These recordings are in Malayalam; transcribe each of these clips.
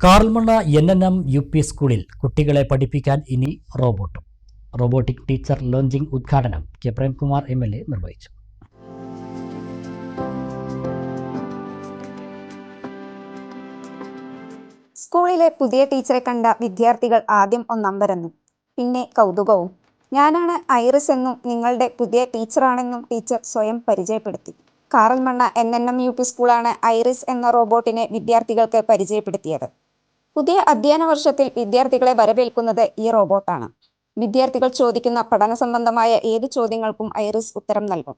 കാറൽമണ്ണ NNM UP സ്കൂളിൽ കുട്ടികളെ പഠിപ്പിക്കാൻ ഇനി റോബോട്ടും. റോബോട്ടിക് ടീച്ചർ ലോഞ്ചിംഗ് ഉദ്ഘാടനം കെ പ്രേംകുമാർ MLA നിർവഹിച്ചു. സ്കൂളിലെ പുതിയ ടീച്ചറെ കണ്ട വിദ്യാർത്ഥികൾ ആദ്യം ഒന്നമ്പരന്നു, പിന്നെ കൗതുകവും. ഞാനാണ് ഐറിസ് എന്നും നിങ്ങളുടെ പുതിയ ടീച്ചറാണെന്നും ടീച്ചർ സ്വയം പരിചയപ്പെടുത്തി. കാറൽമണ്ണ NNM UP സ്കൂളാണ് ഐറിസ് എന്ന റോബോട്ടിനെ വിദ്യാർത്ഥികൾക്ക് പരിചയപ്പെടുത്തിയത്. പുതിയ അധ്യയന വർഷത്തിൽ വിദ്യാർത്ഥികളെ വരവേൽക്കുന്നത് ഈ റോബോട്ടാണ്. വിദ്യാർത്ഥികൾ ചോദിക്കുന്ന പഠന സംബന്ധമായ ഏത് ചോദ്യങ്ങൾക്കും ഐറിസ് ഉത്തരം നൽകും.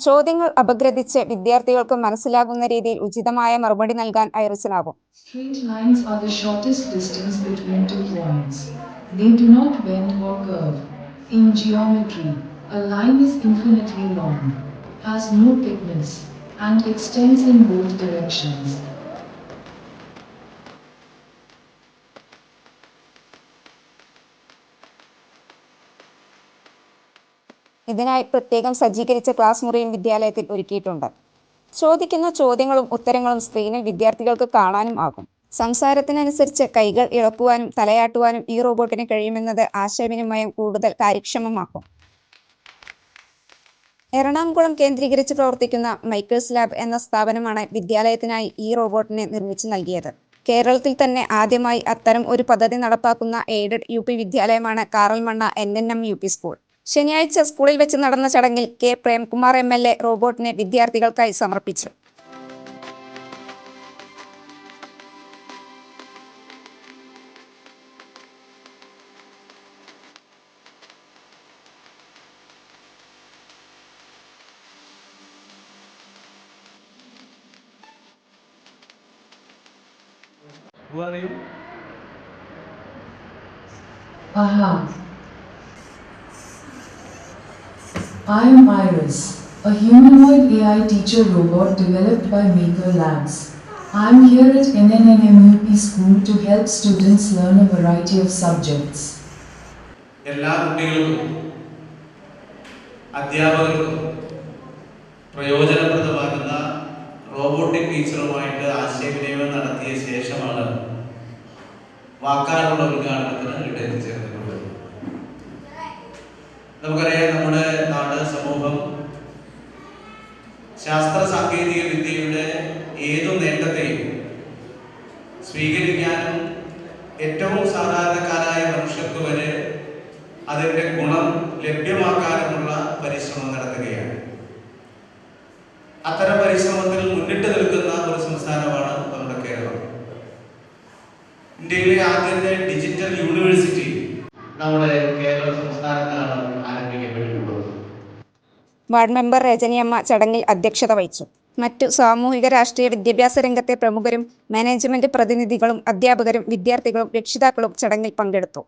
ചോദ്യങ്ങൾ അപഗ്രഥിച്ച് വിദ്യാർത്ഥികൾക്ക് മനസ്സിലാകുന്ന രീതിയിൽ ഉചിതമായ മറുപടി നൽകാൻ ഐറിസിനാകും. Straight lines are the shortest distance between 2 points. They do not bend or curve. In geometry, a line is infinitely long, has no thickness, and extends in both directions. ഇതിനായി പ്രത്യേകം സജ്ജീകരിച്ച ക്ലാസ് മുറിയും വിദ്യാലയത്തിൽ ഒരുക്കിയിട്ടുണ്ട്. ചോദിക്കുന്ന ചോദ്യങ്ങളും ഉത്തരങ്ങളും സ്ക്രീനിൽ വിദ്യാർത്ഥികൾക്ക് കാണാനും ആകും. സംസാരത്തിനനുസരിച്ച് കൈകൾ ഇളക്കുവാനും തലയാട്ടുവാനും ഈ റോബോട്ടിന് കഴിയുമെന്നത് ആശയവിനിമയം കൂടുതൽ കാര്യക്ഷമമാക്കും. എറണാകുളം കേന്ദ്രീകരിച്ച് പ്രവർത്തിക്കുന്ന മൈക്കേഴ്സ് ലാബ് എന്ന സ്ഥാപനമാണ് വിദ്യാലയത്തിനായി ഈ റോബോട്ടിനെ നിർമ്മിച്ചു നൽകിയത്. കേരളത്തിൽ തന്നെ ആദ്യമായി അത്തരം ഒരു പദ്ധതി നടപ്പാക്കുന്ന എയ്ഡഡ് UP വിദ്യാലയമാണ് കാറൽമണ്ണ NNM UP സ്കൂൾ. ശനിയാഴ്ച സ്കൂളിൽ വെച്ച് നടന്ന ചടങ്ങിൽ കെ പ്രേംകുമാർ MLA റോബോട്ടിനെ വിദ്യാർത്ഥികൾക്കായി സമർപ്പിച്ചു. I am Iris, a humanoid AI teacher robot developed by Maker Labs. I am here at NNM UP School to help students learn a variety of subjects. എല്ലാ കുട്ടികൾക്കും അധ്യാപകർക്കും പ്രയോജനപ്രദമാകുന്ന റോബോട്ടിക് ടീച്ചറുമായിട്ട് ആശയവിനിമയം നടത്തിയ ശേഷമാണ് വാക്കാലുള്ള ഉദ്ഘാടനത്തിന് ഇവിടെ എത്തിച്ചേർന്നിട്ടുള്ളത്. നമുക്കറിയാം, നമ്മുടെ നാട്, സമൂഹം ശാസ്ത്ര സാങ്കേതിക വിദ്യയുടെ ഏതു നേട്ടത്തെയും സ്വീകരിക്കാനും ഏറ്റവും സാധാരണക്കാരായ മനുഷ്യർക്ക് വരെ അതിൻ്റെ ഗുണം ലഭ്യമാക്കാനുമുള്ള പരിശ്രമം നടത്തുകയാണ്. അത്തരം പരിശ്രമത്തിൽ മുന്നിട്ട് നിൽക്കുന്ന ഒരു സംസ്ഥാനമാണ് നമ്മുടെ കേരളം. ഇന്ത്യയിലെ ആദ്യത്തെ ഡിജിറ്റൽ യൂണിവേഴ്സിറ്റി നമ്മുടെ കേരള സംസ്ഥാനത്താണ് ആരംഭിക്കപ്പെട്ടിട്ടുള്ളത്. വാർഡ് മെമ്പർ രജനിയമ്മ ചടങ്ങിൽ അധ്യക്ഷത വഹിച്ചു. മറ്റു സാമൂഹിക രാഷ്ട്രീയ വിദ്യാഭ്യാസ രംഗത്തെ പ്രമുഖരും മാനേജ്മെന്റ് പ്രതിനിധികളും അധ്യാപകരും വിദ്യാർത്ഥികളും രക്ഷിതാക്കളും ചടങ്ങിൽ പങ്കെടുത്തു.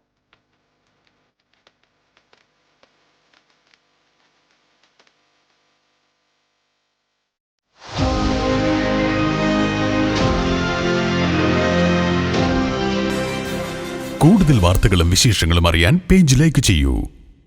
കൂടുതൽ വാർത്തകളും വിശേഷങ്ങളും അറിയാൻ പേജ് ലൈക്ക് ചെയ്യൂ.